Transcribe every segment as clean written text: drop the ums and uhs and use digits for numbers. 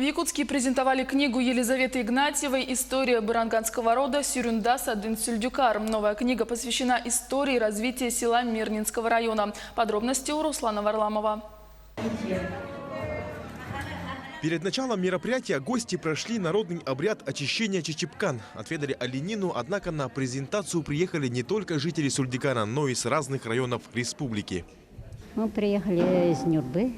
В Якутске презентовали книгу Елизаветы Игнатьевой «История баранганского рода Сюрюндас Адын Сюльдюкар». Новая книга посвящена истории развития села Мирнинского района. Подробности у Руслана Варламова. Перед началом мероприятия гости прошли народный обряд очищения чечепкан. Отведали оленину, однако на презентацию приехали не только жители Сюльдюкара, но и с разных районов республики. Мы приехали из Нюрбы,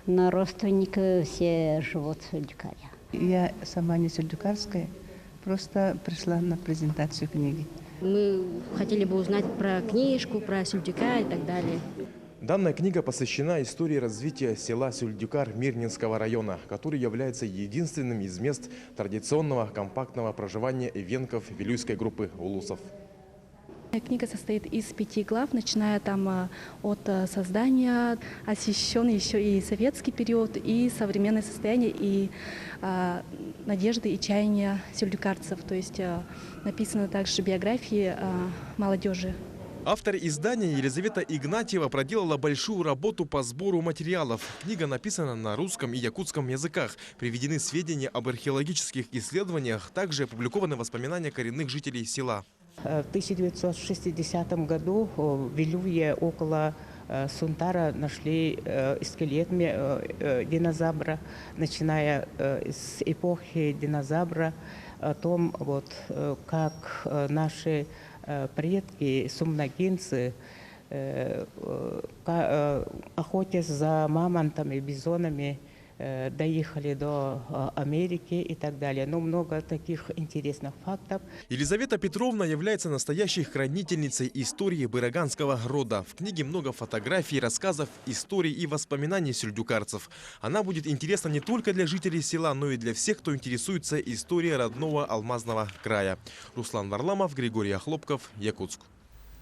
но родственники все живут в Сюльдюкаре. Я сама не сюльдюкарская, просто пришла на презентацию книги. Мы хотели бы узнать про книжку, про Сюльдюкар и так далее. Данная книга посвящена истории развития села Сюльдюкар Мирнинского района, который является единственным из мест традиционного компактного проживания эвенков вилюйской группы улусов. Книга состоит из 5 глав, начиная там от создания, освещен еще и советский период, и современное состояние, и надежды и чаяния сюльдюкарцев. То есть написаны также биографии молодежи. Автор издания Елизавета Игнатьева проделала большую работу по сбору материалов. Книга написана на русском и якутском языках. Приведены сведения об археологических исследованиях, также опубликованы воспоминания коренных жителей села. В 1960 году в Вилюе около Сунтара нашли скелет динозавра, начиная с эпохи динозавра, о том, как наши предки, сумногинцы, охотясь за мамонтами, бизонами, доехали до Америки и так далее. Но много таких интересных фактов. Елизавета Петровна является настоящей хранительницей истории баранганского рода. В книге много фотографий, рассказов, историй и воспоминаний сюльдюкарцев. Она будет интересна не только для жителей села, но и для всех, кто интересуется историей родного алмазного края. Руслан Варламов, Григорий Охлопков, Якутск.